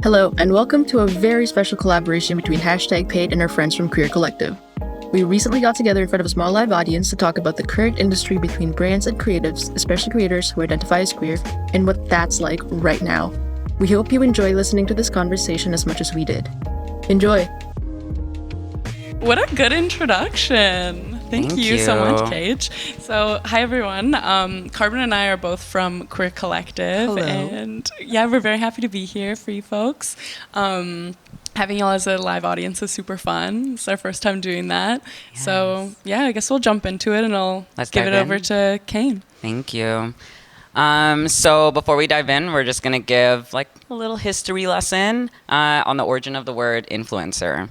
Hello, and welcome to a very special collaboration between #Paid and our friends from Queer Collective. We recently got together in front of a small live audience to talk about the current industry between brands and creatives, especially creators who identify as queer, and what that's like right now. We hope you enjoy listening to this conversation as much as we did. Enjoy! What a good introduction. Thank you so much, Cage. So, hi everyone. Karbon and I are both from Queer Collective. Hello. And yeah, we're very happy to be here for you folks. Having y'all as a live audience is super fun. It's our first time doing that. Yes. So yeah, I guess we'll jump into it and Let's give it over to Kain. Thank you. So before we dive in, we're just going to give like a little history lesson on the origin of the word influencer.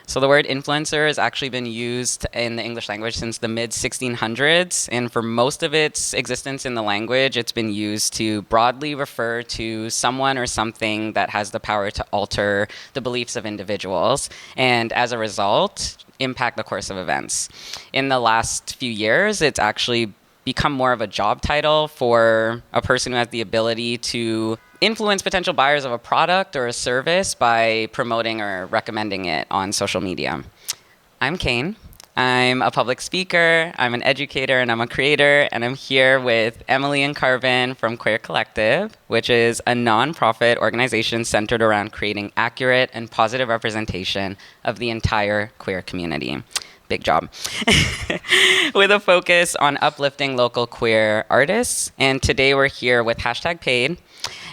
So the word influencer has actually been used in the English language since the mid-1600s, and for most of its existence in the language, it's been used to broadly refer to someone or something that has the power to alter the beliefs of individuals, and as a result, impact the course of events. In the last few years, it's actually become more of a job title for a person who has the ability to influence potential buyers of a product or a service by promoting or recommending it on social media. I'm Kain. I'm a public speaker, I'm an educator, and I'm a creator, and I'm here with Emily and Karbon from Queer Collective, which is a nonprofit organization centered around creating accurate and positive representation of the entire queer community. Big job. With a focus on uplifting local queer artists. And today we're here with #Paid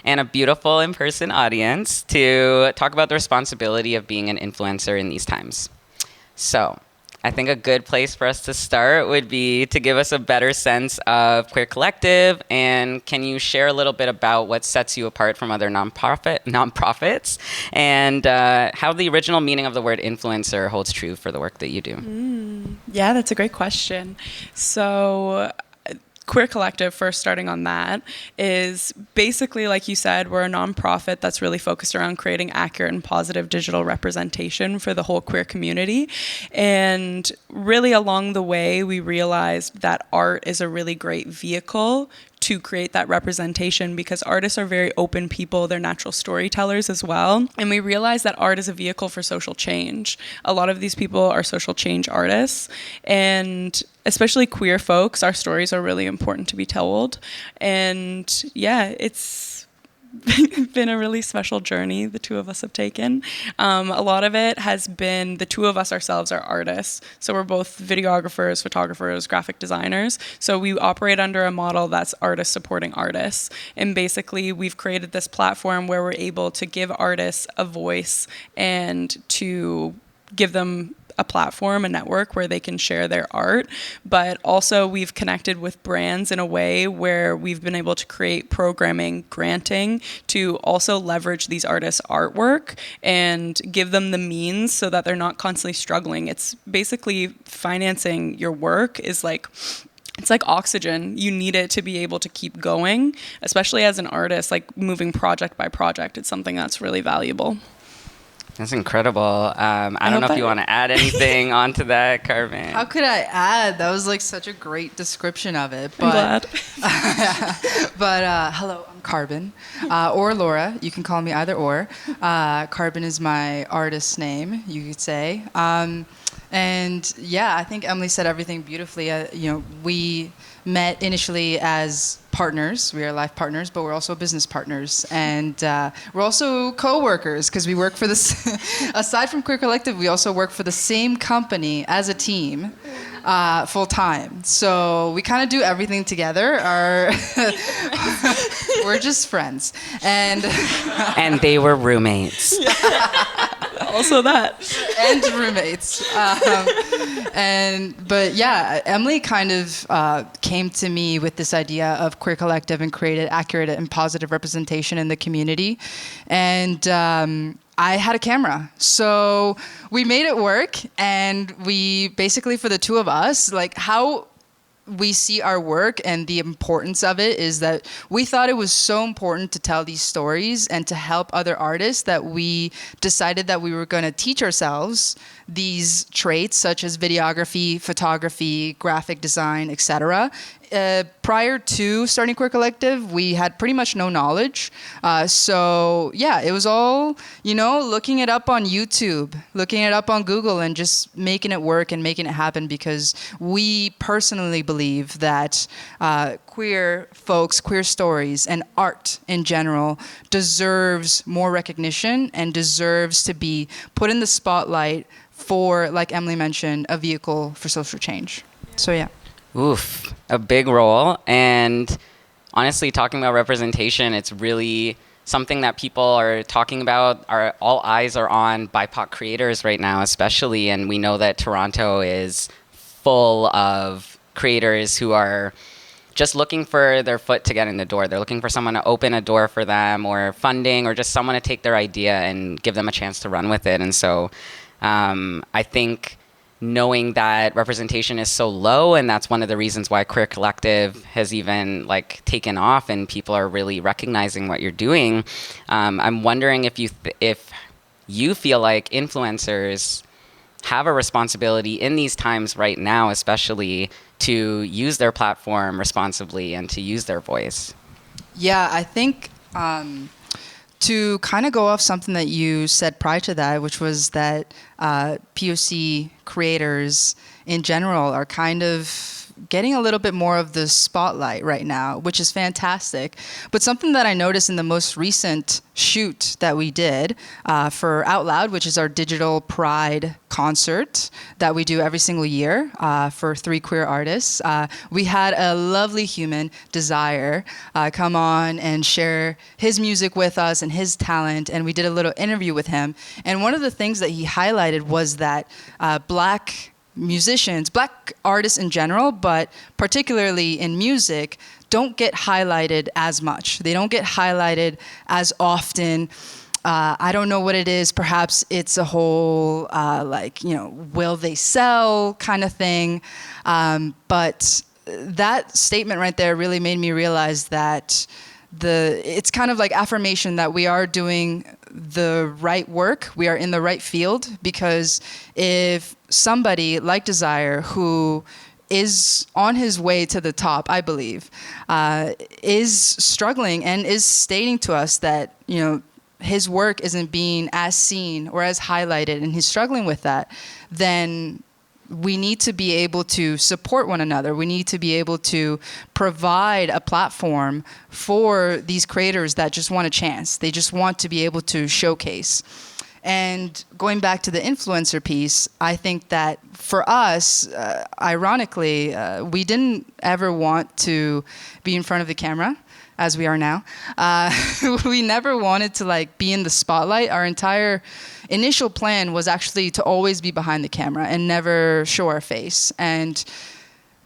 and a beautiful in-person audience to talk about the responsibility of being an influencer in these times. So I think a good place for us to start would be to give us a better sense of Queer Collective, and can you share a little bit about what sets you apart from other nonprofits and how the original meaning of the word influencer holds true for the work that you do? Yeah, that's a great question. So Queer Collective, first starting on that, is basically, like you said, we're a nonprofit that's really focused around creating accurate and positive digital representation for the whole queer community. And really along the way, we realized that art is a really great vehicle to create that representation because artists are very open people. They're natural storytellers as well. And we realize that art is a vehicle for social change. A lot of these people are social change artists. And especially queer folks, our stories are really important to be told. And yeah, it's been a really special journey the two of us have taken. A lot of it has been the two of us ourselves are artists. So we're both videographers, photographers, graphic designers. So we operate under a model that's artists supporting artists. And basically we've created this platform where we're able to give artists a voice and to give them a platform, a network where they can share their art, but also we've connected with brands in a way where we've been able to create programming, granting to also leverage these artists' artwork and give them the means so that they're not constantly struggling. It's basically financing your work is like, it's like oxygen. You need it to be able to keep going, especially as an artist, like moving project by project. It's something that's really valuable. That's incredible. I don't know if you want to add anything onto that, Karbon. How could I add? That was like such a great description of it. I'm glad. But hello, I'm Karbon, or Laura. You can call me either or. Karbon is my artist's name, you could say. And yeah, I think Emily said everything beautifully. We met initially as partners. We are life partners, but we're also business partners. And we're also co-workers because we work for this, aside from Queer Collective, we also work for the same company as a team full time. So we kind of do everything together. We're just friends. And they were roommates. Also that. And roommates. But yeah, Emily kind of came to me with this idea of Queer Collective and created accurate and positive representation in the community. And I had a camera. So we made it work. And we basically, for the two of us, like how we see our work and the importance of it is that we thought it was so important to tell these stories and to help other artists that we decided that we were going to teach ourselves these traits such as videography, photography, graphic design, etc. Prior to starting Queer Collective, we had pretty much no knowledge. So yeah, it was all, looking it up on YouTube, looking it up on Google, and just making it work and making it happen, because we personally believe that queer folks, queer stories, and art in general deserves more recognition and deserves to be put in the spotlight for, like Emily mentioned, a vehicle for social change. So yeah. Oof, a big role. And honestly, talking about representation, it's really something that people are talking about. All eyes are on BIPOC creators right now, especially. And we know that Toronto is full of creators who are just looking for their foot to get in the door. They're looking for someone to open a door for them, or funding, or just someone to take their idea and give them a chance to run with it. And so I think knowing that representation is so low, and that's one of the reasons why Queer Collective has even taken off and people are really recognizing what you're doing. I'm wondering if you feel like influencers have a responsibility in these times right now, especially, to use their platform responsibly and to use their voice. Yeah, I think to kind of go off something that you said prior to that, which was that POC creators in general are kind of getting a little bit more of the spotlight right now, which is fantastic. But something that I noticed in the most recent shoot that we did for Out Loud, which is our digital pride concert that we do every single year for 3 queer artists, we had a lovely human, Desire, come on and share his music with us and his talent, and we did a little interview with him. And one of the things that he highlighted was that Black musicians, Black artists in general, but particularly in music, don't get highlighted as much. They don't get highlighted as often. I don't know what it is. Perhaps it's a whole, will they sell kind of thing. But that statement right there really made me realize that it's kind of like affirmation that we are doing the right work, we are in the right field, because if somebody like Desire, who is on his way to the top, I believe, is struggling and is stating to us that, his work isn't being as seen or as highlighted, and he's struggling with that, then we need to be able to support one another. We need to be able to provide a platform for these creators that just want a chance. They just want to be able to showcase. And going back to the influencer piece, I think that for us, ironically, we didn't ever want to be in front of the camera, as we are now. We never wanted to be in the spotlight. Our entire initial plan was actually to always be behind the camera and never show our face. And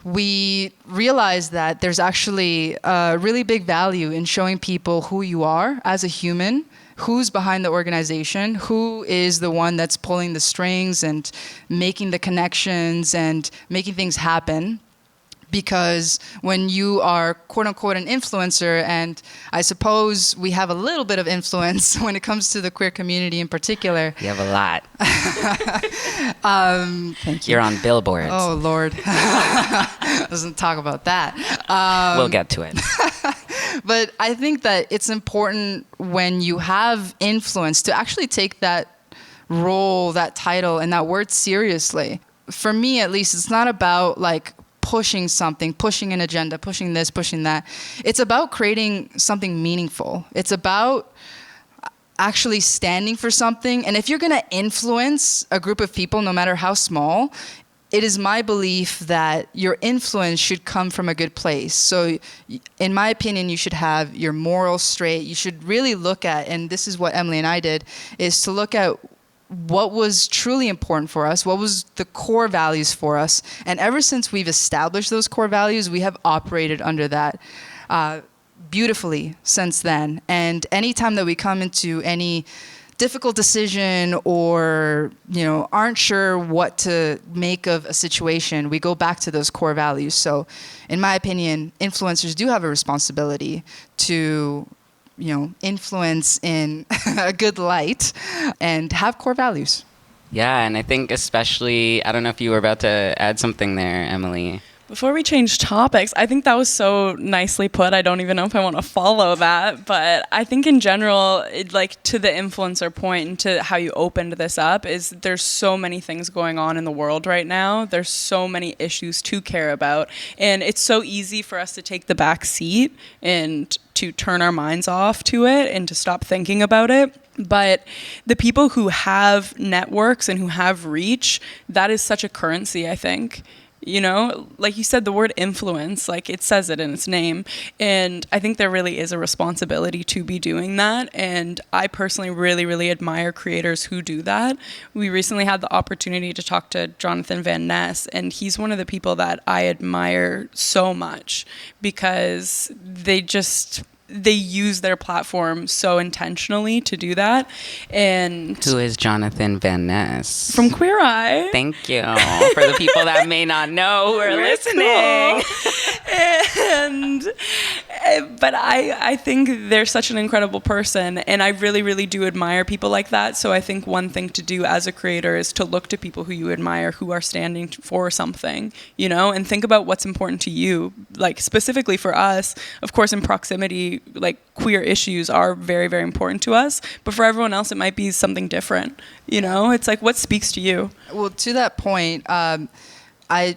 we realized that there's actually a really big value in showing people who you are as a human, who's behind the organization, who is the one that's pulling the strings and making the connections and making things happen. Because when you are quote unquote an influencer, and I suppose we have a little bit of influence when it comes to the queer community in particular. You have a lot. Thank you. You're on billboards. Oh, Lord. Doesn't talk about that. We'll get to it. But I think that it's important when you have influence to actually take that role, that title, and that word seriously. For me, at least, it's not about pushing something, pushing an agenda, pushing this, pushing that. It's about creating something meaningful. It's about actually standing for something. And if you're going to influence a group of people, no matter how small, it is my belief that your influence should come from a good place. So in my opinion, you should have your morals straight. You should really look at, and this is what Emily and I did, is to look at what was truly important for us, what was the core values for us. And ever since we've established those core values, we have operated under that beautifully since then. And anytime that we come into any difficult decision or, aren't sure what to make of a situation, we go back to those core values. So in my opinion, influencers do have a responsibility to, influence in a good light and have core values. Yeah, and I think especially, I don't know if you were about to add something there, Emily. Before we change topics, I think that was so nicely put. I don't even know if I want to follow that, but I think in general, to the influencer point and to how you opened this up, is there's so many things going on in the world right now. There's so many issues to care about, and it's so easy for us to take the back seat and to turn our minds off to it and to stop thinking about it. But the people who have networks and who have reach, that is such a currency, I think. Like you said, the word influence, it says it in its name. And I think there really is a responsibility to be doing that. And I personally really, really admire creators who do that. We recently had the opportunity to talk to Jonathan Van Ness, and he's one of the people that I admire so much because they use their platform so intentionally to do that. And who is Jonathan Van Ness? From Queer Eye. Thank you. For the people that may not know who are listening. But I think they're such an incredible person, and I really, really do admire people like that. So I think one thing to do as a creator is to look to people who you admire, who are standing for something, and think about what's important to you. Specifically for us, of course, in proximity, queer issues are very, very important to us. But for everyone else, it might be something different. It's what speaks to you. Well, to that point,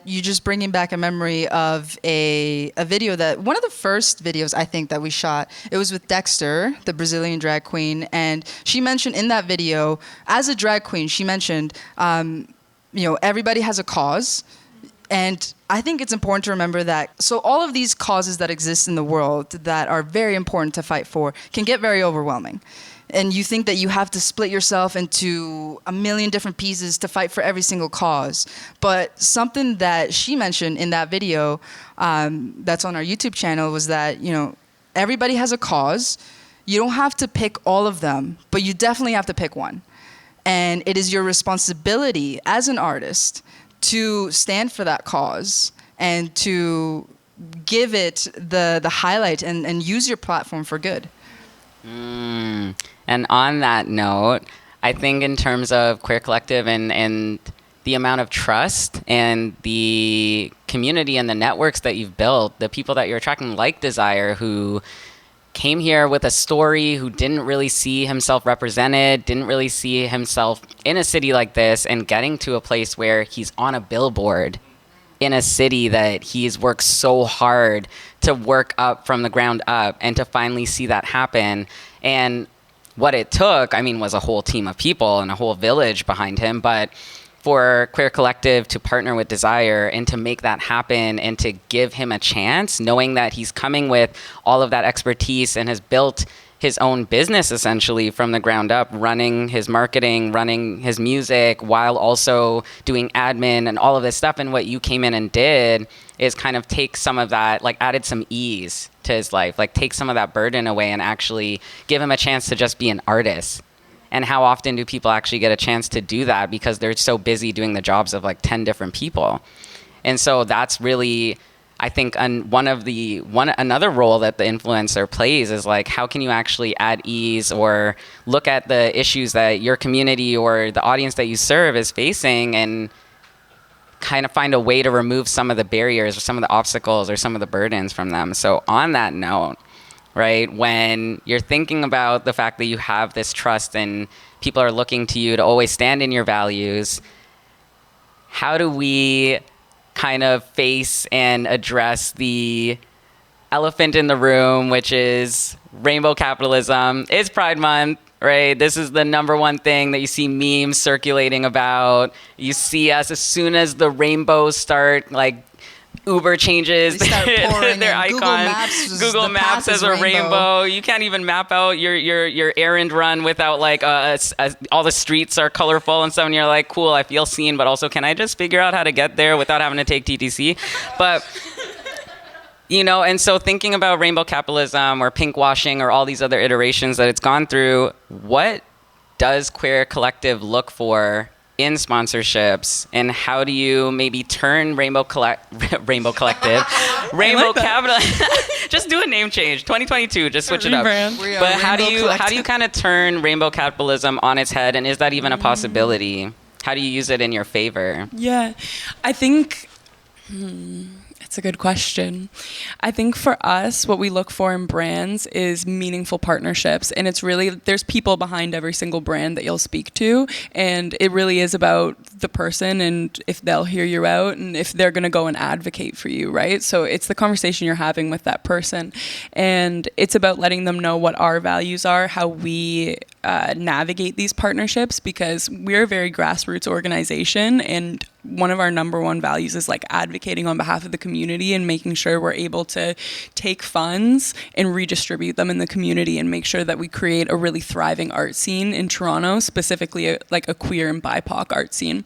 you just bringing back a memory of a video that one of the first videos I think that we shot. It was with Dexter, the Brazilian drag queen, and she mentioned in that video, as a drag queen, she mentioned, everybody has a cause. And I think it's important to remember that. So all of these causes that exist in the world that are very important to fight for can get very overwhelming. And you think that you have to split yourself into a million different pieces to fight for every single cause. But something that she mentioned in that video that's on our YouTube channel was that, everybody has a cause. You don't have to pick all of them, but you definitely have to pick one. And it is your responsibility as an artist to stand for that cause and to give it the highlight and use your platform for good. And on that note, I think in terms of Queer Collective and the amount of trust and the community and the networks that you've built, the people that you're attracting, like Desire, who came here with a story, who didn't really see himself represented, didn't really see himself in a city like this, and getting to a place where he's on a billboard in a city that he's worked so hard to work up from the ground up, and to finally see that happen. And what it took, was a whole team of people and a whole village behind him, but for Queer Collective to partner with Desire and to make that happen and to give him a chance, knowing that he's coming with all of that expertise and has built his own business essentially from the ground up, running his marketing, running his music, while also doing admin and all of this stuff. And what you came in and did is kind of take some of that, added some ease to his life, take some of that burden away and actually give him a chance to just be an artist. And how often do people actually get a chance to do that because they're so busy doing the jobs of 10 different people? And so that's really, I think, another role that the influencer plays is how can you actually add ease or look at the issues that your community or the audience that you serve is facing and kind of find a way to remove some of the barriers or some of the obstacles or some of the burdens from them. So on that note, right, when you're thinking about the fact that you have this trust and people are looking to you to always stand in your values, how do we kind of face and address the elephant in the room, which is rainbow capitalism? It's Pride Month, right? This is the number one thing that you see memes circulating about. You see us as soon as the rainbows start, Uber changes their icon. Google Maps as a rainbow. You can't even map out your errand run without all the streets are colorful and stuff. And you're cool, I feel seen, but also can I just figure out how to get there without having to take TTC? But and so thinking about rainbow capitalism or pink washing or all these other iterations that it's gone through, what does Queer Collective look for in sponsorships, and how do you maybe turn Rainbow Collective, Rainbow Capital, just do a name change, 2022, just switch it up. But how do you kind of turn rainbow capitalism on its head, and is that even a possibility? How do you use it in your favor? Yeah, I think it's a good question. I think for us, what we look for in brands is meaningful partnerships. And it's really, there's people behind every single brand that you'll speak to. And it really is about the person and if they'll hear you out and if they're going to go and advocate for you, right? So it's the conversation you're having with that person. And it's about letting them know what our values are, how we navigate these partnerships, because we're a very grassroots organization, and one of our number one values is like advocating on behalf of the community and making sure we're able to take funds and redistribute them in the community and make sure that we create a really thriving art scene in Toronto, specifically like a queer and BIPOC art scene.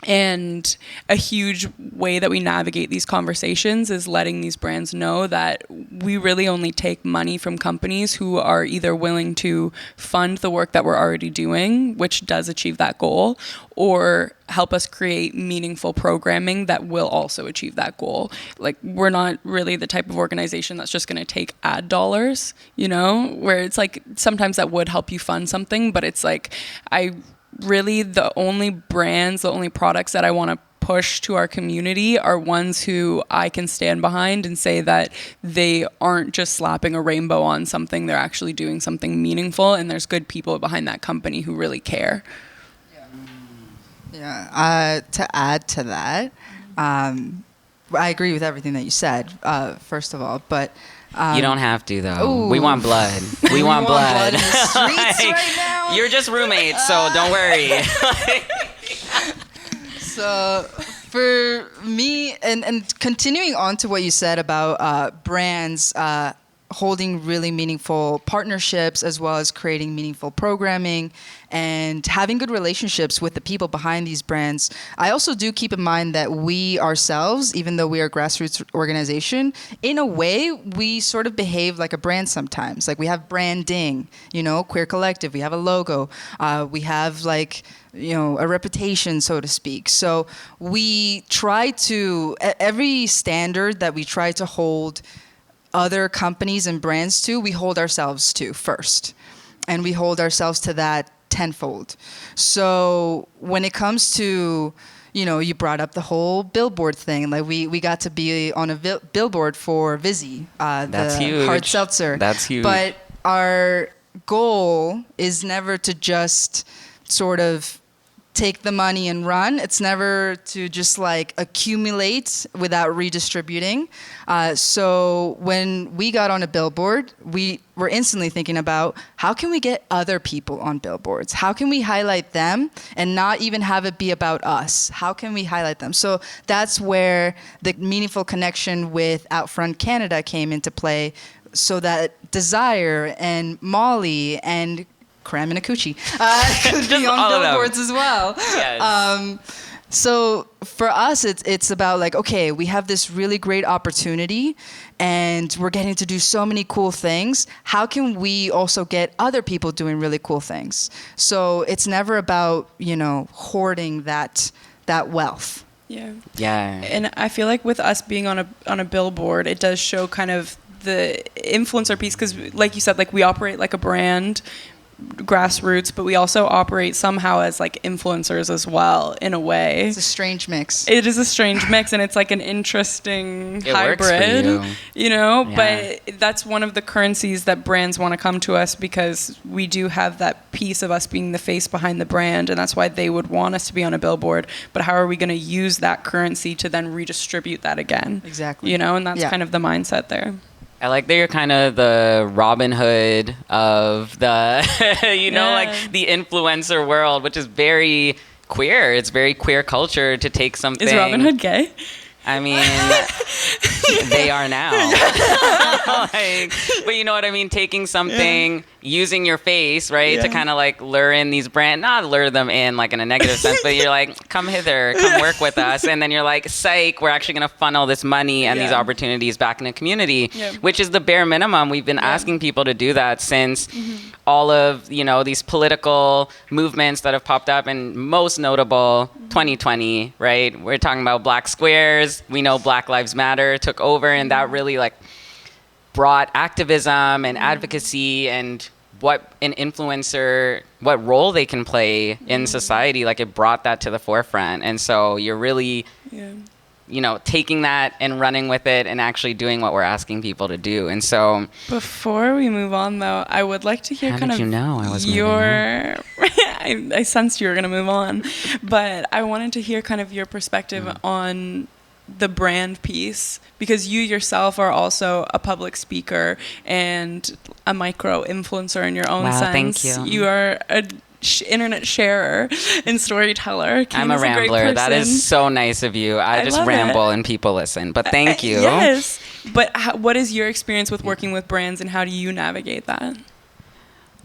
And a huge way that we navigate these conversations is letting these brands know that we really only take money from companies who are either willing to fund the work that we're already doing, which does achieve that goal, or help us create meaningful programming that will also achieve that goal. Like, we're not really the type of organization that's just going to take ad dollars, you know, where it's like sometimes that would help you fund something, but it's like really the only brands, the only products that I want to push to our community are ones who I can stand behind and say that they aren't just slapping a rainbow on something, they're actually doing something meaningful, and there's good people behind that company who really care. Yeah. To add to that, I agree with everything that you said, first of all, but you don't have to, though. Ooh. We want blood. We want blood. In the streets right now. You're just roommates, so don't worry. So for me, and continuing on to what you said about brands holding really meaningful partnerships, as well as creating meaningful programming and having good relationships with the people behind these brands, I also do keep in mind that we ourselves, even though we are a grassroots organization, in a way, we sort of behave like a brand sometimes. Like, we have branding, you know, Queer Collective, we have a logo, we have like, you know, a reputation, so to speak. So we try to, every standard that we try to hold other companies and brands to, we hold ourselves to first. And we hold ourselves to that tenfold. So when it comes to, you know, you brought up the whole billboard thing. Like, we got to be on a billboard for Vizzy, That's the huge. hard seltzer. That's huge. But our goal is never to just sort of take the money and run. It's never to just like accumulate without redistributing. So when we got on a billboard, we were instantly thinking about how can we get other people on billboards? How can we highlight them and not even have it be about us? How can we highlight them? So that's where the meaningful connection with Outfront Canada came into play, so that Desire and Molly and Cram and a Coochie could be on billboards as well. Yes. So for us, it's about like, okay, we have this really great opportunity and we're getting to do so many cool things. How can we also get other people doing really cool things? So it's never about, you know, hoarding that wealth. Yeah. Yeah. And I feel like with us being on a billboard, it does show kind of the influencer piece, because like you said, like, we operate like a brand, grassroots, but we also operate somehow as like influencers as well, in a way. It's a strange mix. It is a strange mix, and it's like an interesting It works for hybrid, you know. Yeah. But that's one of the currencies that brands want to come to us, because we do have that piece of us being the face behind the brand, and that's why they would want us to be on a billboard. But how are we going to use that currency to then redistribute that again? Exactly. You know, and that's kind of the mindset there. I like that you're kind of the Robin Hood of the, you know, like the influencer world, which is very queer. It's very queer culture to take something. Is Robin Hood gay? I mean, they are now. like, but you know what I mean? Taking something, using your face, right, to kind of like lure in these not lure them in like in a negative sense, but you're like, come hither, come work with us. And then you're like, psych, we're actually going to funnel this money and these opportunities back in the community, which is the bare minimum. We've been asking people to do that since all of, these political movements that have popped up, and most notable 2020, right? We're talking about Black squares. We know Black Lives Matter took over, and that really like brought activism and advocacy and what an influencer, what role they can play in society. Like it brought that to the forefront. And so you're really, taking that and running with it and actually doing what we're asking people to do. And so before we move on though, I would like to hear how kind did of you know I was your, I sensed you were going to move on, but I wanted to hear kind of your perspective on the brand piece, because you yourself are also a public speaker and a micro influencer in your own sense. Thank you. You are a internet sharer and storyteller. I'm a rambler. That is so nice of you. I just ramble and people listen, but thank you. Yes. But what is your experience with working with brands, and how do you navigate that?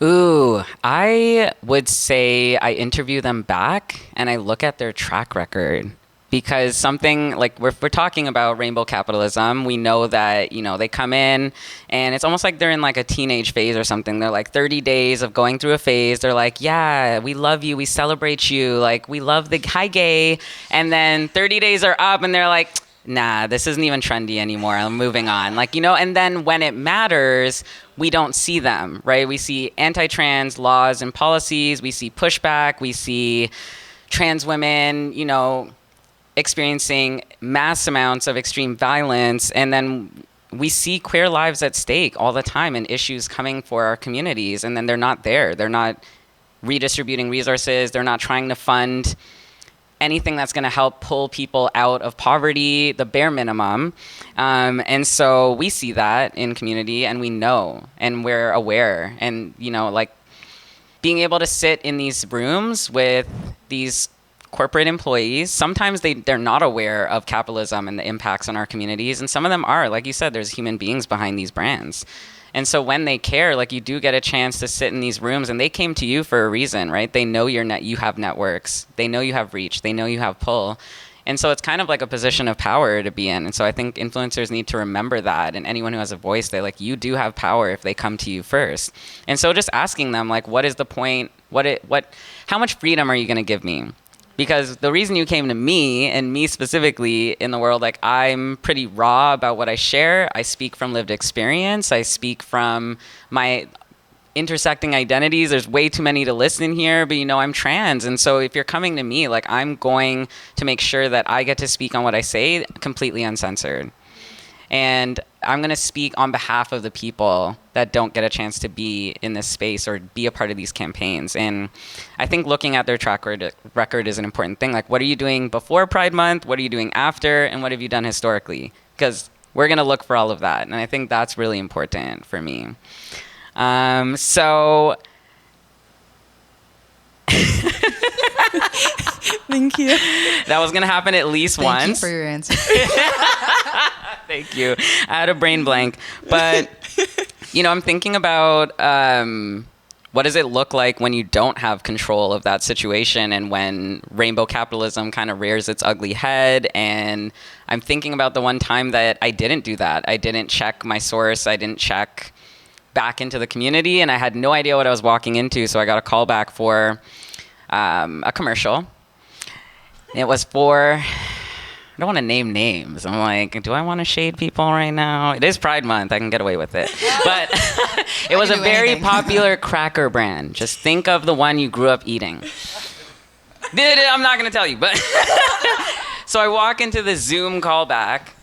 Ooh, I would say I interview them back and I look at their track record. Because something like we're talking about rainbow capitalism, we know that, they come in and it's almost like they're in like a teenage phase or something. They're like 30 days of going through a phase. They're like, yeah, we love you. We celebrate you. Like, we love the hi gay. And then 30 days are up and they're like, nah, this isn't even trendy anymore. I'm moving on. Like, and then when it matters, we don't see them, right? We see anti-trans laws and policies. We see pushback. We see trans women, experiencing mass amounts of extreme violence, and then we see queer lives at stake all the time and issues coming for our communities, and then they're not there. They're not redistributing resources. They're not trying to fund anything that's going to help pull people out of poverty, the bare minimum. And so we see that in community, and we know, and we're aware. And, like being able to sit in these rooms with these corporate employees, sometimes they're not aware of capitalism and the impacts on our communities, and some of them are. Like you said, there's human beings behind these brands. And so when they care, like you do get a chance to sit in these rooms, and they came to you for a reason, right? They know you have networks. They know you have reach. They know you have pull. And so it's kind of like a position of power to be in. And so I think influencers need to remember that. And anyone who has a voice, you do have power if they come to you first. And so just asking them, like, what is the point? How much freedom are you going to give me? Because the reason you came to me, and me specifically in the world, like I'm pretty raw about what I share. I speak from lived experience. I speak from my intersecting identities. There's way too many to list in here, but I'm trans. And so if you're coming to me, like I'm going to make sure that I get to speak on what I say completely uncensored. And I'm going to speak on behalf of the people that don't get a chance to be in this space or be a part of these campaigns. And I think looking at their track record is an important thing. Like, what are you doing before Pride Month? What are you doing after? And what have you done historically? Because we're going to look for all of that. And I think that's really important for me. Thank you. That was going to happen at least once. Thank you for your answer. Thank you. I had a brain blank. But, I'm thinking about what does it look like when you don't have control of that situation, and when rainbow capitalism kind of rears its ugly head. And I'm thinking about the one time that I didn't do that. I didn't check my source. I didn't check back into the community, and I had no idea what I was walking into. So I got a call back for a commercial. It was for, I don't want to name names. I'm like, do I want to shade people right now? It is Pride Month. I can get away with it. But it was a very popular cracker brand. Just think of the one you grew up eating. I'm not going to tell you, but so I walk into the Zoom call back,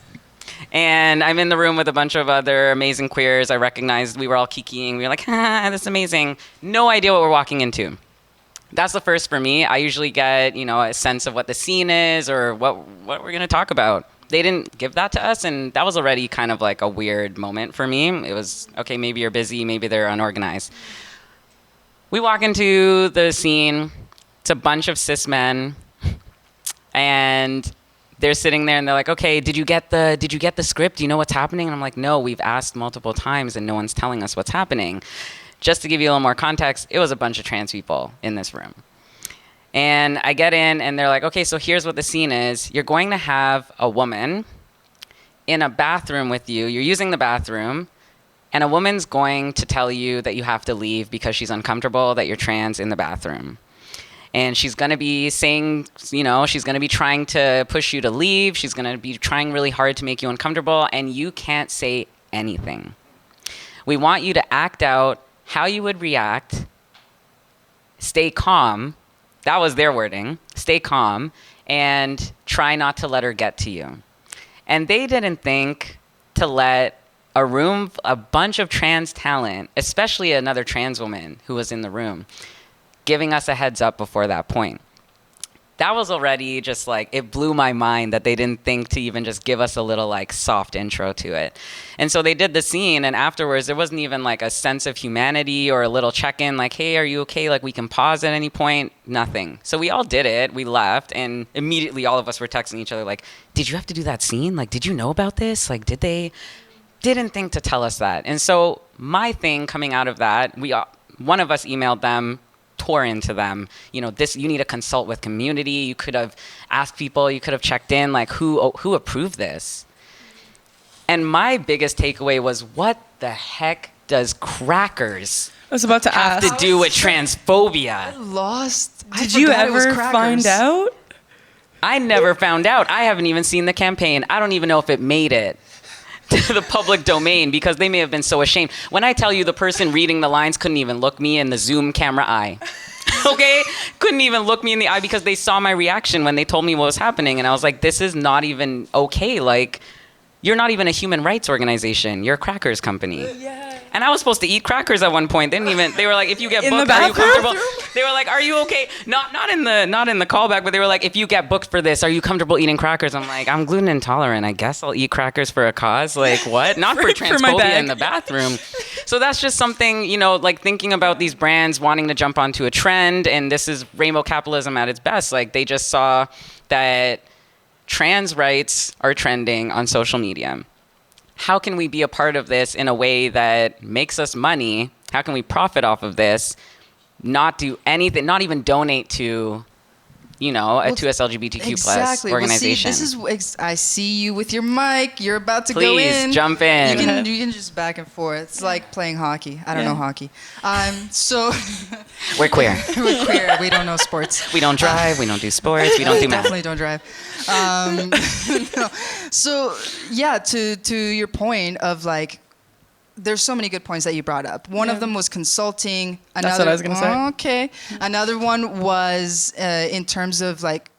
and I'm in the room with a bunch of other amazing queers. I recognized we were all kikiing. We were like, that's amazing. No idea what we're walking into. That's the first for me. I usually get, a sense of what the scene is or what we're going to talk about. They didn't give that to us, and that was already kind of like a weird moment for me. It was, okay, maybe you're busy, maybe they're unorganized. We walk into the scene. It's a bunch of cis men, and they're sitting there and they're like, okay, did you get the script? Do you know what's happening? And I'm like, no, we've asked multiple times and no one's telling us what's happening. Just to give you a little more context, it was a bunch of trans people in this room. And I get in and they're like, okay, so here's what the scene is. You're going to have a woman in a bathroom with you. You're using the bathroom. And a woman's going to tell you that you have to leave because she's uncomfortable that you're trans in the bathroom. And she's going to be saying, she's going to be trying to push you to leave. She's going to be trying really hard to make you uncomfortable. And you can't say anything. We want you to act out how you would react. Stay calm. That was their wording. Stay calm. And try not to let her get to you. And they didn't think to let a bunch of trans talent, especially another trans woman who was in the room, giving us a heads up before that point. That was already just like, it blew my mind that they didn't think to even just give us a little like soft intro to it. And so they did the scene, and afterwards there wasn't even like a sense of humanity or a little check-in like, hey, are you okay? Like we can pause at any point. Nothing. So we all did it. We left, and immediately all of us were texting each other like, did you have to do that scene? Like, did you know about this? Like, did they? Didn't think to tell us that. And so my thing coming out of that, one of us emailed them, tore into them, you need to consult with community. You could have asked people, you could have checked in, like who approved this? And my biggest takeaway was, what the heck does crackers I was about to have ask. to do with transphobia? Did you ever find out? I never found out. I haven't even seen the campaign. I don't even know if it made it to the public domain because they may have been so ashamed. When I tell you the person reading the lines couldn't even look me in the Zoom camera eye. Okay? Couldn't even look me in the eye because they saw my reaction when they told me what was happening. And I was like, this is not even okay. Like, you're not even a human rights organization. You're a crackers company. Yeah. And I was supposed to eat crackers at one point. They were like, if you get In booked, the are you bathroom? comfortable? They were like, are you okay? Not in the callback, but they were like, if you get booked for this, are you comfortable eating crackers? I'm like, I'm gluten intolerant. I guess I'll eat crackers for a cause. Like, what? Not for transphobia in the bathroom. So that's just something, like thinking about these brands wanting to jump onto a trend, and this is rainbow capitalism at its best. Like, they just saw that trans rights are trending on social media. How can we be a part of this in a way that makes us money? How can we profit off of this? Not do anything, not even donate to, to us LGBTQ plus organization. Well, see, this is, I see you with your mic. You're about to go Please in. jump in. You can just back and forth. It's like playing hockey. I don't know hockey. So We're queer. we're queer. We don't know sports. We don't drive. We don't do sports. We don't do math. Definitely don't drive. No. So yeah, to your point of like, there's so many good points that you brought up. One of them was consulting. That's what I was gonna say. Okay. Another one was in terms of like,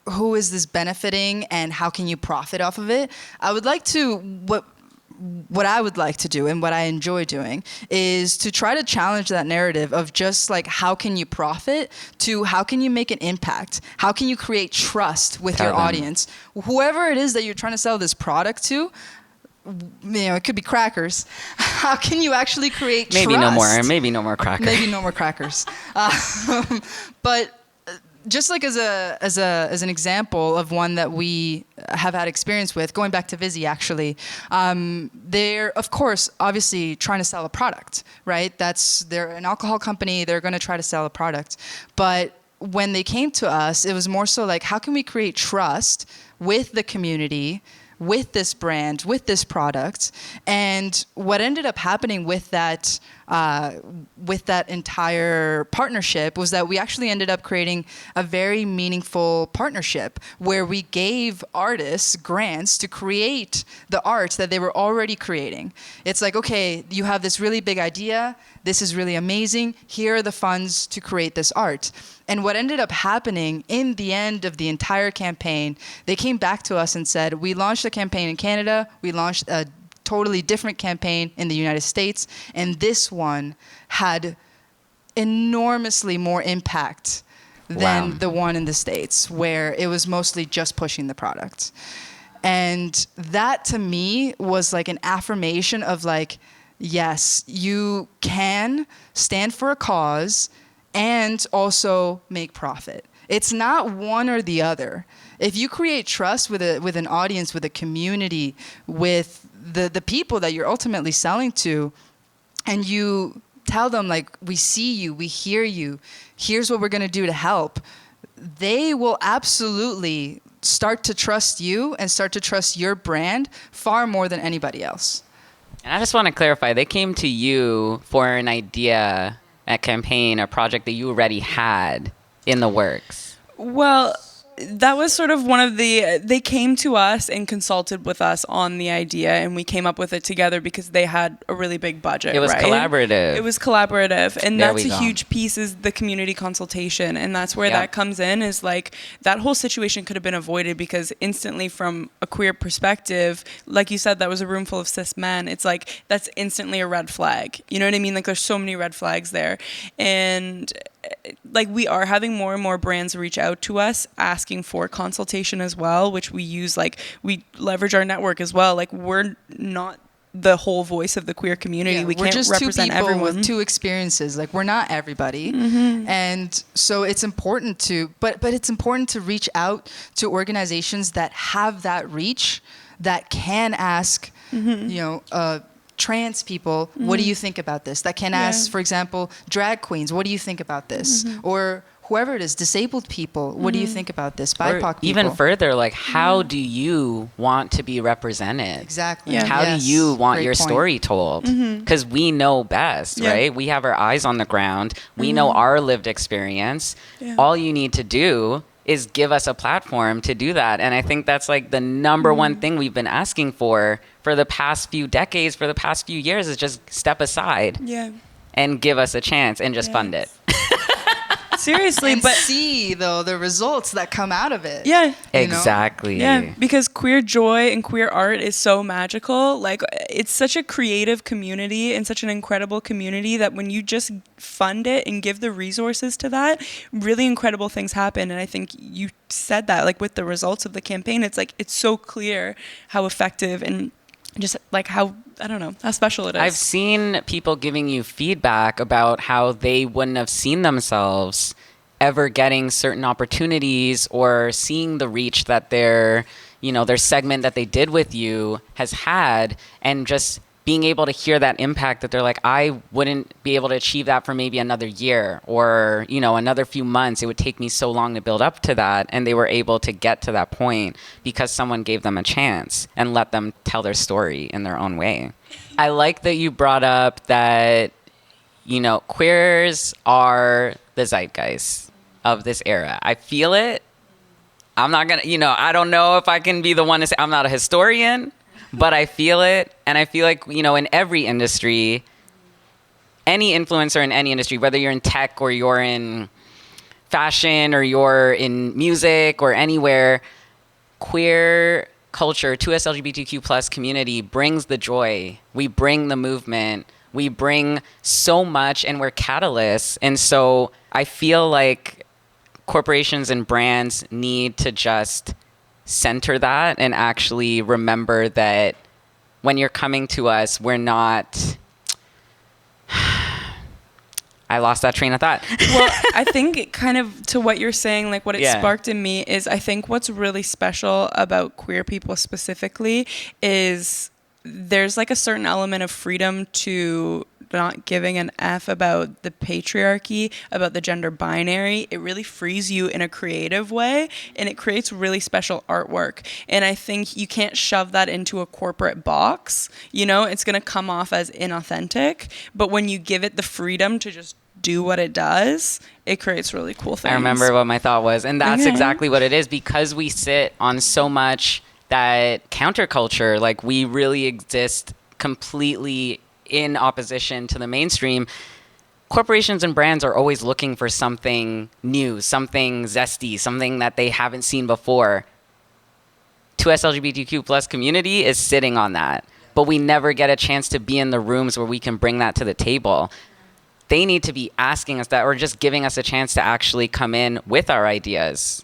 who is this benefiting and how can you profit off of it? I would like to what I would like to do and what I enjoy doing is to try to challenge that narrative of just like, how can you profit to how can you make an impact? How can you create trust with your audience? Whoever it is that you're trying to sell this product to, it could be crackers. How can you actually create trust? Maybe no more crackers. Maybe no more crackers. But just like as an example of one that we have had experience with, going back to Vizzy actually, they're of course obviously trying to sell a product, right? They're an alcohol company. They're going to try to sell a product, but when they came to us, it was more so like, how can we create trust with the community, with this brand, with this product? And what ended up happening with that entire partnership was that we actually ended up creating a very meaningful partnership where we gave artists grants to create the art that they were already creating. It's like, okay, you have this really big idea. This is really amazing. Here are the funds to create this art. And what ended up happening in the end of the entire campaign, they came back to us and said, we launched a campaign in Canada. We launched a totally different campaign in the United States. And this one had enormously more impact than the one in the States, where it was mostly just pushing the product. And that to me was like an affirmation of like, yes, you can stand for a cause and also make profit. It's not one or the other. If you create trust with an audience, with a community, with the people that you're ultimately selling to, and you tell them, like, we see you, we hear you, here's what we're going to do to help, they will absolutely start to trust you and start to trust your brand far more than anybody else. And I just want to clarify, they came to you for an idea, a campaign, a project that you already had in the works. Well, that was sort of one of they came to us and consulted with us on the idea, and we came up with it together because they had a really big budget. It was right? collaborative. It was collaborative. And There that's we a go. huge piece, is the community consultation. And that's where Yep. that comes in, is like that whole situation could have been avoided, because instantly, from a queer perspective, like you said, that was a room full of cis men. It's like, that's instantly a red flag. You know what I mean? Like, there's so many red flags there. And like, we are having more and more brands reach out to us asking for consultation as well, which we use, like, we leverage our network as well. Like, we're not the whole voice of the queer community. We we're can't just represent two people everyone. with two experiences. Like, we're not everybody. And so it's important to, but it's important to reach out to organizations that have that reach, that can ask, trans people, what do you think about this? That can ask, for example, drag queens, what do you think about this? Or whoever it is, disabled people, what do you think about this? BIPOC Or people. even further, like, how do you want to be represented? Exactly. Yeah. How Yes. do you want Great your point. story told? Because we know best, Yeah. right? We have our eyes on the ground. We know our lived experience. Yeah. All you need to do is give us a platform to do that. And I think that's like the number one thing we've been asking for the past few decades, for the past few years, is just step aside Yeah. and give us a chance and just fund it. Seriously, And but see, though, the results that come out of it. yeah. You know? Exactly. Yeah, because queer joy and queer art is so magical. Like, it's such a creative community and such an incredible community that when you just fund it and give the resources to that, really incredible things happen. And I think you said that, like, with the results of the campaign, it's like, it's so clear how effective and just like how, I don't know, how special it is. I've seen people giving you feedback about how they wouldn't have seen themselves ever getting certain opportunities, or seeing the reach that their segment that they did with you has had, and just being able to hear that impact, that they're like, I wouldn't be able to achieve that for maybe another year, or, another few months. It would take me so long to build up to that. And they were able to get to that point because someone gave them a chance and let them tell their story in their own way. I like that you brought up that, queers are the zeitgeist of this era. I feel it. I'm not going to, I don't know if I can be the one to say, I'm not a historian, but I feel it. And I feel like, in every industry, any influencer in any industry, whether you're in tech or you're in fashion or you're in music or anywhere, queer culture, 2S LGBTQ plus community brings the joy. We bring the movement. We bring so much, and we're catalysts. And so I feel like corporations and brands need to just center that and actually remember that when you're coming to us, we're not... I lost that train of thought. Well, I think it kind of, to what you're saying, like what it Yeah. sparked in me is, I think what's really special about queer people specifically is there's like a certain element of freedom to not giving an F about the patriarchy, about the gender binary. It really frees you in a creative way, and it creates really special artwork. And I think you can't shove that into a corporate box. It's going to come off as inauthentic, but when you give it the freedom to just do what it does, it creates really cool things. I remember what my thought was, and that's Okay. exactly what it is, because we sit on so much that counterculture. Like, we really exist completely in opposition to the mainstream. Corporations and brands are always looking for something new, something zesty, something that they haven't seen before. 2S LGBTQ plus community is sitting on that, but we never get a chance to be in the rooms where we can bring that to the table. They need to be asking us that, or just giving us a chance to actually come in with our ideas.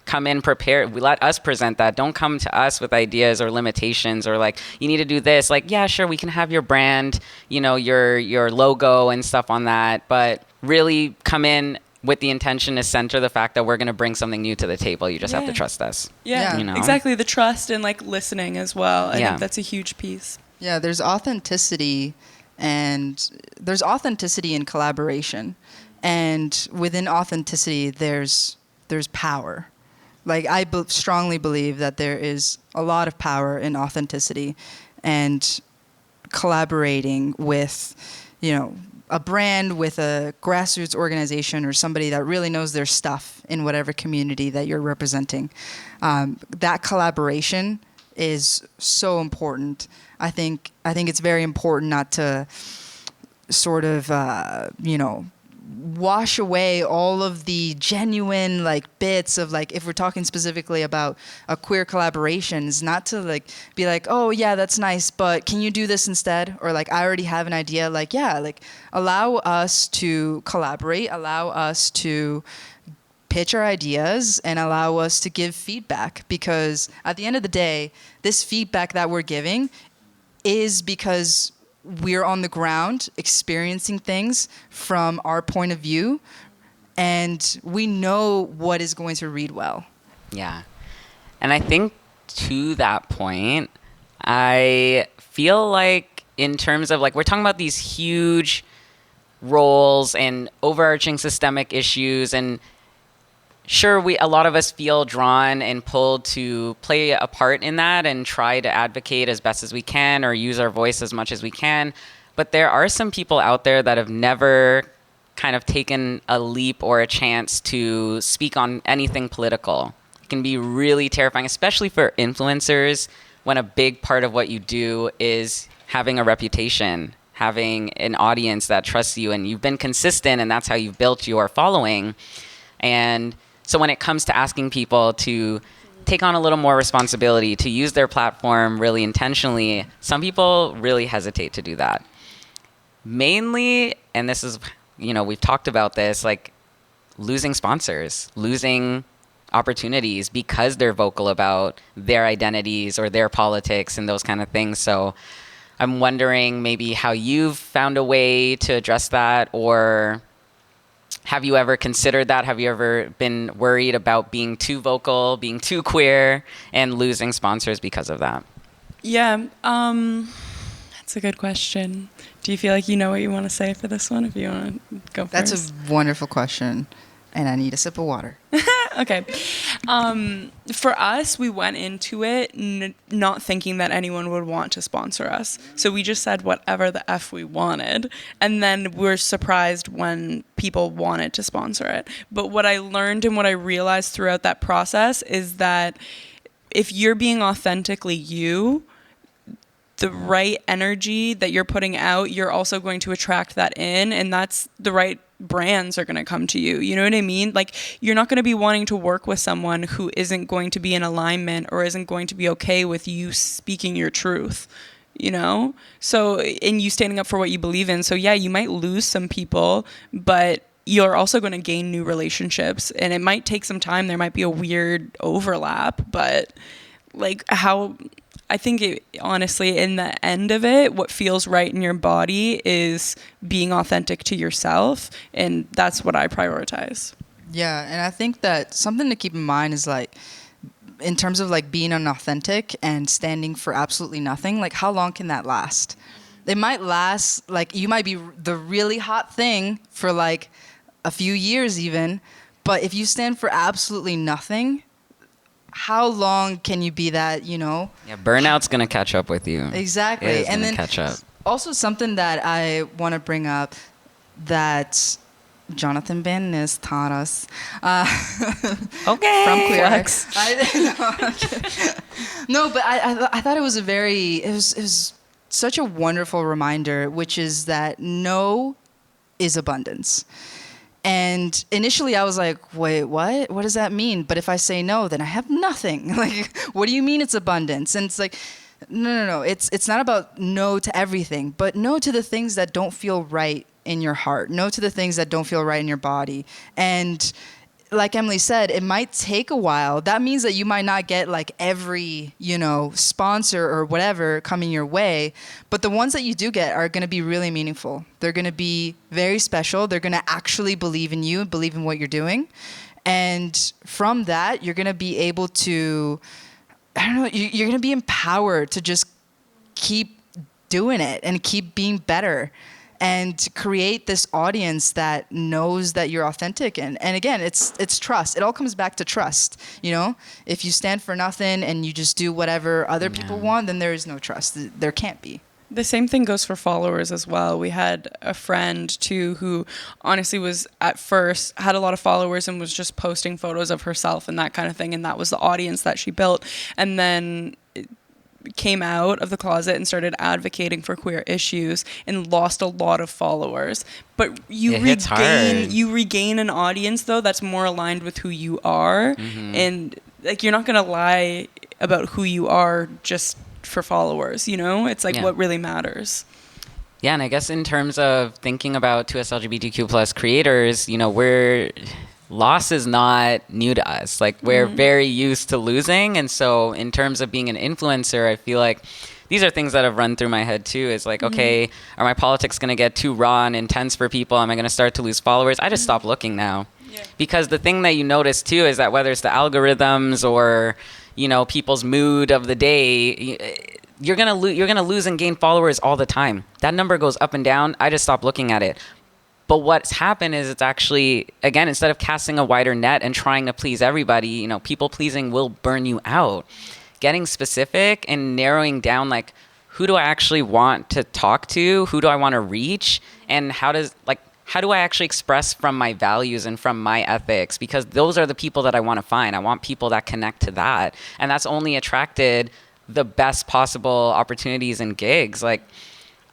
Come in prepared. We let us present that. Don't come to us with ideas or limitations, or like, you need to do this. Like, yeah, sure, we can have your brand, your logo and stuff on that, but really come in with the intention to center the fact that we're going to bring something new to the table. You just have to Yeah. trust us. Yeah, You know? exactly. The trust and like listening as well. I Yeah. think that's a huge piece. Yeah, there's authenticity, and there's authenticity in collaboration, and within authenticity, there's power. Like strongly believe that there is a lot of power in authenticity, and collaborating with, a brand, with a grassroots organization, or somebody that really knows their stuff in whatever community that you're representing. That collaboration is so important. I think it's very important not to sort of, wash away all of the genuine bits of if we're talking specifically about a queer collaboration, is not to be oh yeah, that's nice, but can you do this instead? Or I already have an idea. Allow us to collaborate, allow us to pitch our ideas, and allow us to give feedback, because at the end of the day, this feedback that we're giving is because we're on the ground experiencing things from our point of view, and we know what is going to read well. Yeah. And I think to that point, I feel like in terms of we're talking about these huge roles and overarching systemic issues, and sure, a lot of us feel drawn and pulled to play a part in that and try to advocate as best as we can or use our voice as much as we can. But there are some people out there that have never kind of taken a leap or a chance to speak on anything political. It can be really terrifying, especially for influencers, when a big part of what you do is having a reputation, having an audience that trusts you, and you've been consistent, and that's how you've built your following. And so when it comes to asking people to take on a little more responsibility, to use their platform really intentionally, some people really hesitate to do that. Mainly, and this is, we've talked about this, losing sponsors, losing opportunities because they're vocal about their identities or their politics and those kind of things. So I'm wondering maybe how you've found a way to address that, or have you ever considered that? Have you ever been worried about being too vocal, being too queer, and losing sponsors because of that? Yeah, that's a good question. Do you feel like you know what you want to say for this one? If you want to go first. That's a wonderful question, and I need a sip of water. Okay. For us, we went into it not thinking that anyone would want to sponsor us. So we just said whatever the F we wanted. And then we're surprised when people wanted to sponsor it. But what I learned and what I realized throughout that process is that if you're being authentically you, the right energy that you're putting out, you're also going to attract that in, and that's the right brands are going to come to you. You know what I mean? You're not going to be wanting to work with someone who isn't going to be in alignment or isn't going to be okay with you speaking your truth, So, and you standing up for what you believe in. So yeah, you might lose some people, but you're also going to gain new relationships, and it might take some time. There might be a weird overlap, but I think honestly, in the end of it, what feels right in your body is being authentic to yourself. And that's what I prioritize. Yeah. And I think that something to keep in mind is in terms of being unauthentic and standing for absolutely nothing, how long can that last? It might last, you might be the really hot thing for a few years even, but if you stand for absolutely nothing, how long can you be that, Yeah, burnout's going to catch up with you. Exactly. It is and then catch up. Also something that I want to bring up that Jonathan Van Ness taught us. Okay. From Queer. Flex. No, but I thought it was it was such a wonderful reminder, which is that no is abundance. And initially I was like, wait, what? What does that mean? But if I say no, then I have nothing. What do you mean it's abundance? And it's no. It's not about no to everything, but no to the things that don't feel right in your heart. No to the things that don't feel right in your body. And like Emily said, it might take a while. That means that you might not get like every, sponsor or whatever coming your way. But the ones that you do get are going to be really meaningful. They're going to be very special. They're going to actually believe in you and believe in what you're doing. And from that, you're going to be able to, you're going to be empowered to just keep doing it and keep being better, and create this audience that knows that you're authentic. And again, it's trust. It all comes back to trust. If you stand for nothing and you just do whatever other people want, then there is no trust. There can't be. The same thing goes for followers as well. We had a friend too who honestly was at first had a lot of followers and was just posting photos of herself and that kind of thing. And that was the audience that she built. And then came out of the closet and started advocating for queer issues and lost a lot of followers. But you regain an audience though that's more aligned with who you are. And like you're not going to lie about who you are just for followers, It's like what really matters. Yeah, and I guess in terms of thinking about 2S LGBTQ plus creators, loss is not new to us. Like we're very used to losing. And so in terms of being an influencer, I feel like these are things that have run through my head too. Is like, okay, are my politics going to get too raw and intense for people? Am I going to start to lose followers? I just stop looking now. Yeah. Because the thing that you notice too is that whether it's the algorithms or, people's mood of the day, you're going to lose and gain followers all the time. That number goes up and down. I just stop looking at it. But what's happened is it's actually, again, instead of casting a wider net and trying to please everybody, people pleasing will burn you out. Getting specific and narrowing down, like, who do I actually want to talk to? Who do I want to reach? And how do I actually express from my values and from my ethics? Because those are the people that I want to find. I want people that connect to that. And that's only attracted the best possible opportunities and gigs. Like,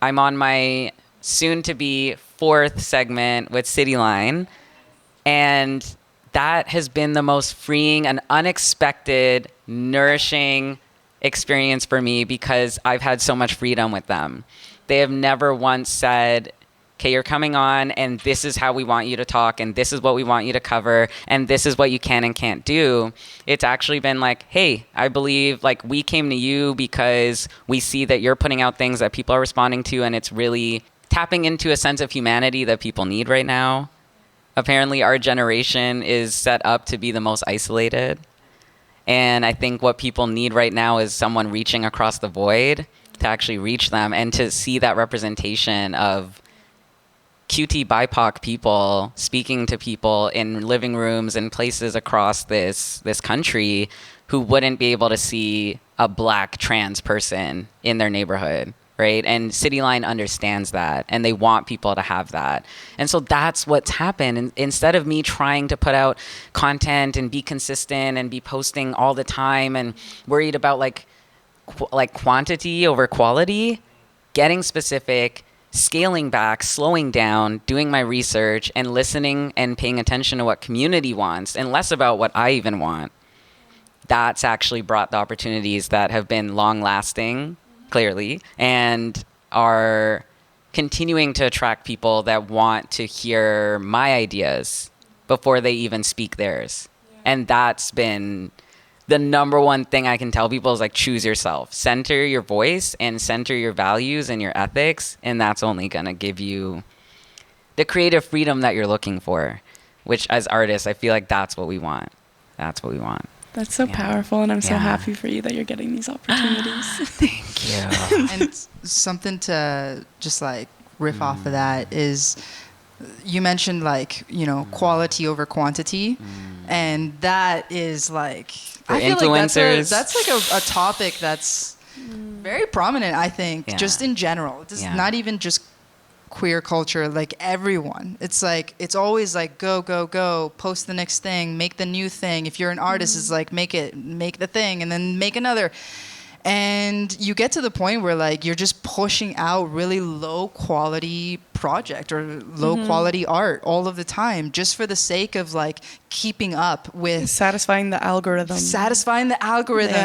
I'm on my soon-to-be 4th segment with Cityline, and that has been the most freeing and unexpected, nourishing experience for me because I've had so much freedom with them. They have never once said, okay, you're coming on and this is how we want you to talk and this is what we want you to cover and this is what you can and can't do. It's actually been like, hey, I believe like we came to you because we see that you're putting out things that people are responding to, and it's really tapping into a sense of humanity that people need right now. Apparently our generation is set up to be the most isolated. And I think what people need right now is someone reaching across the void to actually reach them and to see that representation of QT BIPOC people speaking to people in living rooms and places across this country who wouldn't be able to see a Black trans person in their neighborhood, right? And Cityline understands that, and they want people to have that. And so that's what's happened. And instead of me trying to put out content and be consistent and be posting all the time and worried about like quantity over quality, getting specific, scaling back, slowing down, doing my research, and listening and paying attention to what community wants and less about what I even want. That's actually brought the opportunities that have been long lasting, clearly, and are continuing to attract people that want to hear my ideas before they even speak theirs. Yeah. And that's been the number one thing I can tell people is like, choose yourself, center your voice and center your values and your ethics. And that's only going to give you the creative freedom that you're looking for, which as artists, I feel like that's what we want. That's what we want. That's so powerful. And I'm so happy for you that you're getting these opportunities. Thank you. And something to just like riff off of that is, you mentioned like, quality over quantity. And that is like, for I feel influencers. like that's like a topic that's very prominent, I think, just in general. It's not even just queer culture, like everyone. It's like, it's always like, go, go, go, post the next thing, make the new thing. If you're an artist, it's like, make the thing and then make another. And you get to the point where like you're just pushing out really low quality project or low quality art all of the time just for the sake of like keeping up with satisfying the algorithm,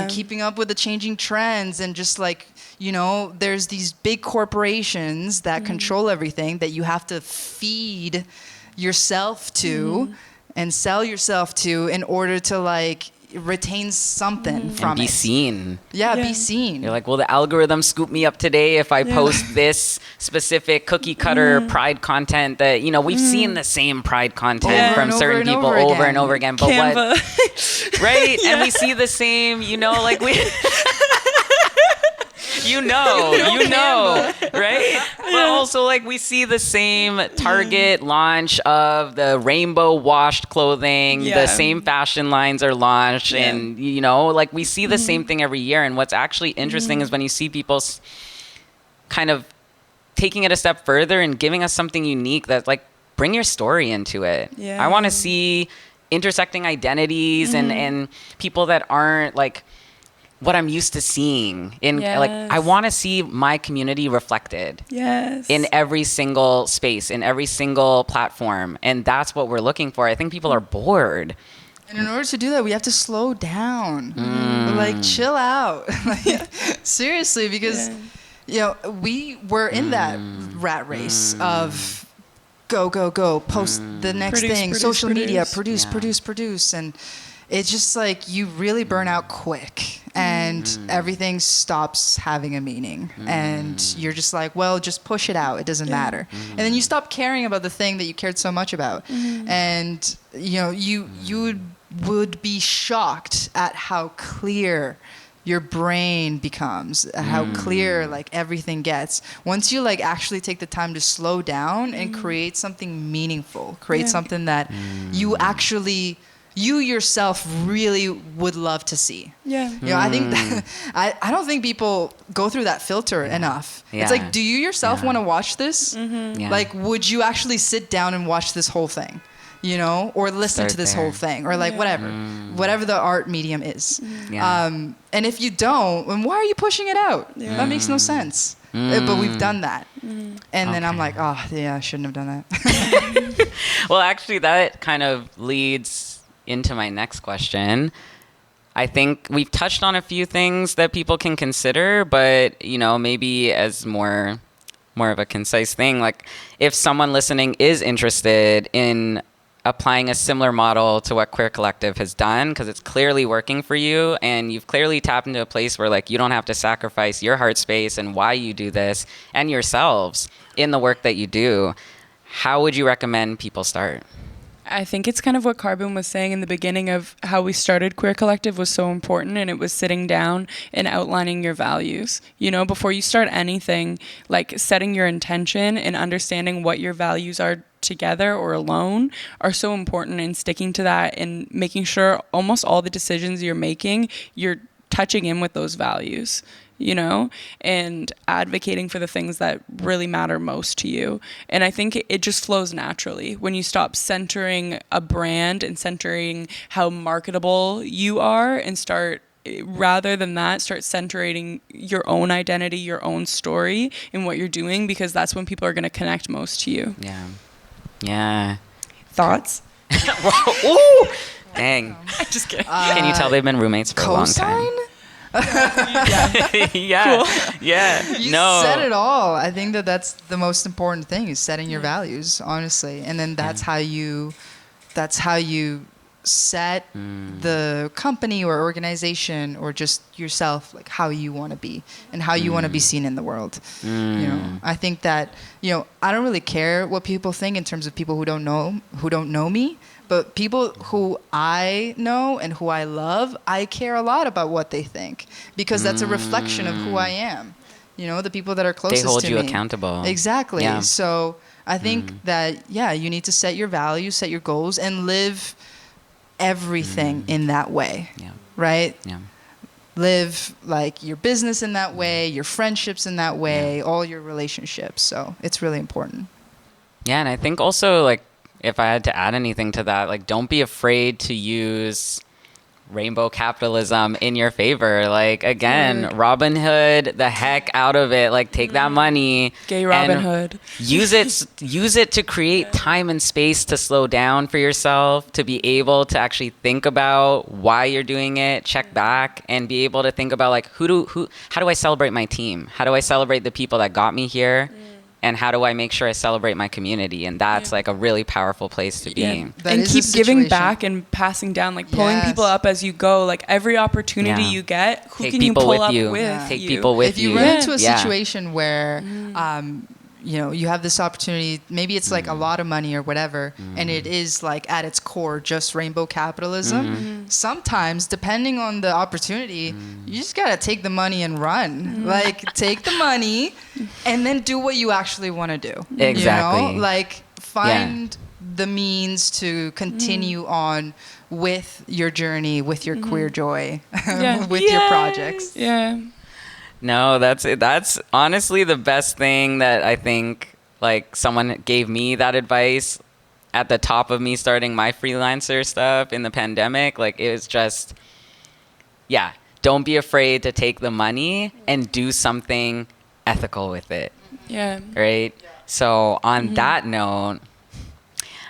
keeping up with the changing trends, and just like, there's these big corporations that control everything that you have to feed yourself to. and sell yourself to in order to like retain something from and be it. seen. Yeah, Yeah. be seen. You're like, will the algorithm scoop me up today if I post this specific cookie cutter pride content that, you know, we've seen the same pride content Yeah. from Over and certain over and people over over again. and over again. But Canva. right? And we see the same, you know, like we you know, right? But also like we see the same Target launch of the rainbow washed clothing, Yeah. the same fashion lines are launched, Yeah. and you know, like we see the same thing every year. And what's actually interesting is when you see people kind of taking it a step further and giving us something unique that like bring your story into it. Yeah. I want to see intersecting identities and people that aren't like what I'm used to seeing in like I Yes. want to see my community reflected Yes. in every single space, in every single platform, and that's what we're looking for. I think people are bored. And in order to do that, we have to slow down. Mm. Like, chill out. Like, seriously, because, you know, we were in that rat race of go, go, go, post the next Produce, thing, produce, social media, produce. produce. And it's just like you really burn out quick and everything stops having a meaning. And you're just like, well, just push it out. It doesn't matter. And then you stop caring about the thing that you cared so much about. And, you know, you would be shocked at how clear your brain becomes, how clear like everything gets once you like actually take the time to slow down and create something meaningful, create something that you actually you yourself really would love to see. Yeah. You know, I think that, I don't think people go through that filter enough. Yeah. It's like, do you yourself Yeah. want to watch this? Yeah. Like, would you actually sit down and watch this whole thing? You know, or listen Start to this there. whole thing, or like whatever the art medium is. Yeah. And if you don't, then why are you pushing it out? That makes no sense. But we've done that. And then I'm like, oh, yeah, I shouldn't have done that. Well, actually, that kind of leads into my next question. I think we've touched on a few things that people can consider, but, you know, maybe as more of a concise thing, like if someone listening is interested in applying a similar model to what Queer Collective has done, because it's clearly working for you and you've clearly tapped into a place where like you don't have to sacrifice your heart space and why you do this and yourselves in the work that you do, how would you recommend people start? I think it's kind of what Karbon was saying in the beginning of how we started Queer Collective was so important, and it was sitting down and outlining your values. You know, before you start anything, like setting your intention and understanding what your values are together or alone are so important, and sticking to that and making sure almost all the decisions you're making, you're touching in with those values, you know, and advocating for the things that really matter most to you. And I think it just flows naturally when you stop centering a brand and centering how marketable you are and start, rather than that, start centering your own identity, your own story in what you're doing, because that's when people are going to connect most to you. Yeah. Yeah. Thoughts? Ooh! Dang. Just kidding. Can you tell they've been roommates for a long time? Cosign? Yeah. Yeah. You No. said it all. I think that that's the most important thing, is setting your values, honestly. And then that's how you set the company or organization or just yourself, like how you want to be and how you want to be seen in the world. You know, I think that, you know, I don't really care what people think in terms of people who don't know me. But people who I know and who I love, I care a lot about what they think, because that's a reflection of who I am. You know, the people that are closest to me. They hold you accountable. Exactly. Yeah. So I think that, yeah, you need to set your values, set your goals, and live everything in that way. Yeah. Right? Yeah. Live like your business in that way, your friendships in that way, all your relationships. So it's really important. Yeah, and I think also, like, if I had to add anything to that, like, don't be afraid to use rainbow capitalism in your favor. Like, again, Robin Hood the heck out of it. Like, take that money. Gay Robin and Hood. Use it to create time and space to slow down for yourself, to be able to actually think about why you're doing it, check back, and be able to think about, like, how do I celebrate my team? How do I celebrate the people that got me here? and how do I make sure I celebrate my community? And that's like a really powerful place to be. That And is a keep giving situation. back and passing down, like pulling Yes. people up as you go. Like every opportunity Yeah. you get, who Take can you people pull with up you. with Yeah. Take you? people with If you you. run into a Yeah. situation where you know, you have this opportunity, maybe it's like a lot of money or whatever, and it is like at its core just rainbow capitalism. Sometimes, depending on the opportunity, you just gotta take the money and run. Like, take the money and then do what you actually want to do. Exactly. You know? Like, find the means to continue on with your journey, with your queer joy, with your projects. Yeah. No, that's honestly the best thing that I think, like, someone gave me that advice at the top of me starting my freelancer stuff in the pandemic. Like, it was just, yeah, don't be afraid to take the money and do something ethical with it, Yeah. right? So on that note,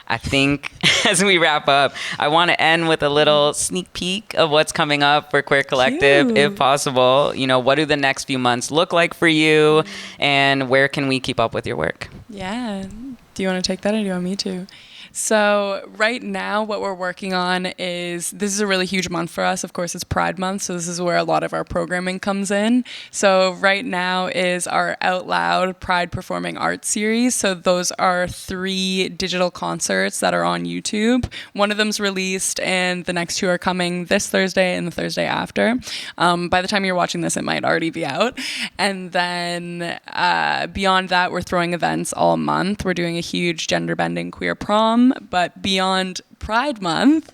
I think as we wrap up, I want to end with a little sneak peek of what's coming up for Queer Collective, Cute. if possible. You know, what do the next few months look like for you, and where can we keep up with your work? Yeah. Do you want to take that or do you want me to? So right now what we're working on is, this is a really huge month for us. Of course, it's Pride Month, so this is where a lot of our programming comes in. So right now is our Out Loud Pride Performing Arts series. So those are 3 digital concerts that are on YouTube. One of them's released and the next 2 are coming this Thursday and the Thursday after. By the time you're watching this, it might already be out. And then beyond that, we're throwing events all month. We're doing a huge gender bending queer prom. But beyond Pride Month,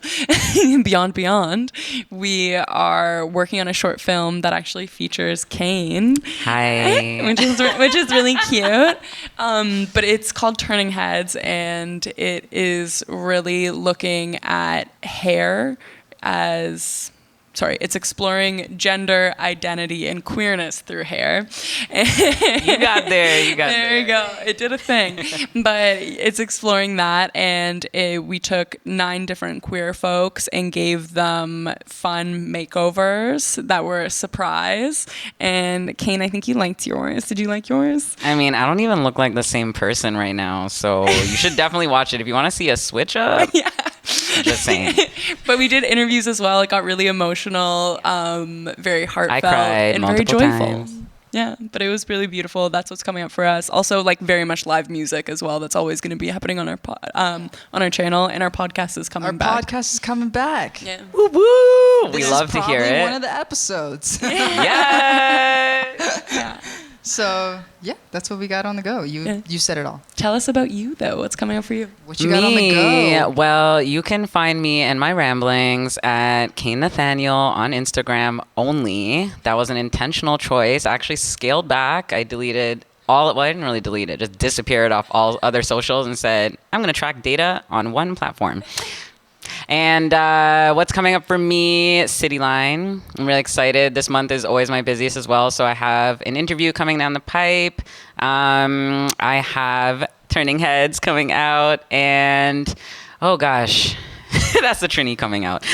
beyond, we are working on a short film that actually features Kain. Hi. which is really cute. But it's called Turning Heads, and it is really looking at hair as... Sorry, it's exploring gender identity and queerness through hair. You got there. There you go. It did a thing. But it's exploring that, and we took 9 different queer folks and gave them fun makeovers that were a surprise. And Kain, I think you liked yours. Did you like yours? I mean, I don't even look like the same person right now, so you should definitely watch it if you want to see a switch up. Yeah. Just saying. But we did interviews as well. It got really emotional, very heartfelt, I cried and very multiple joyful. times. Yeah, but it was really beautiful. That's what's coming up for us. Also, like, very much live music as well. That's always going to be happening on our channel, and our podcast is coming back. Our podcast is coming back. Yeah. Woo woo! We This love is to hear probably it. one of the episodes. Yes! Yeah. So yeah, that's what we got on the go. You said it all. Tell us about you, though. What's coming up for you? What you got on the go? Well, you can find me and my ramblings at Kain Nathaniel on Instagram only. That was an intentional choice. I actually scaled back. I deleted well, I didn't really delete it. Just disappeared off all other socials and said, I'm going to track data on one platform. And what's coming up for me, Cityline. I'm really excited. This month is always my busiest as well. So I have an interview coming down the pipe. I have Turning Heads coming out. And, oh gosh, that's the Trini coming out.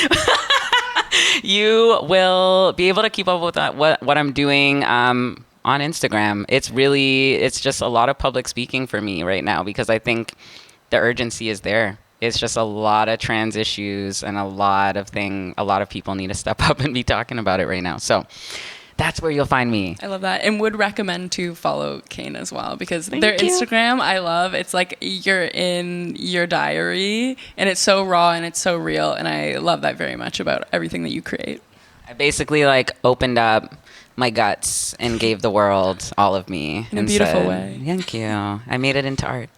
You will be able to keep up with what I'm doing on Instagram. It's just a lot of public speaking for me right now because I think the urgency is there. It's just a lot of trans issues and a lot of people need to step up and be talking about it right now. So that's where you'll find me. I love that, and would recommend to follow Kain as well because Thank their you. Instagram I love. It's like you're in your diary, and it's so raw and it's so real, and I love that very much about everything that you create. I basically opened up my guts and gave the world all of me. In a and beautiful said, way. Thank you. I made it into art.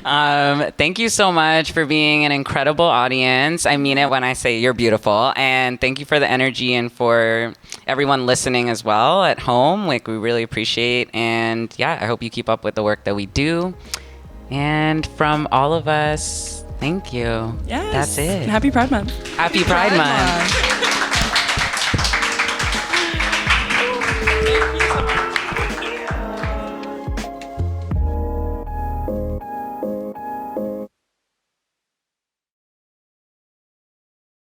Thank you so much for being an incredible audience. I mean it when I say you're beautiful. And thank you for the energy and for everyone listening as well at home. We really appreciate. And yeah, I hope you keep up with the work that we do. And from all of us, thank you. Yes. That's it. And happy Pride Month. Happy Pride Month.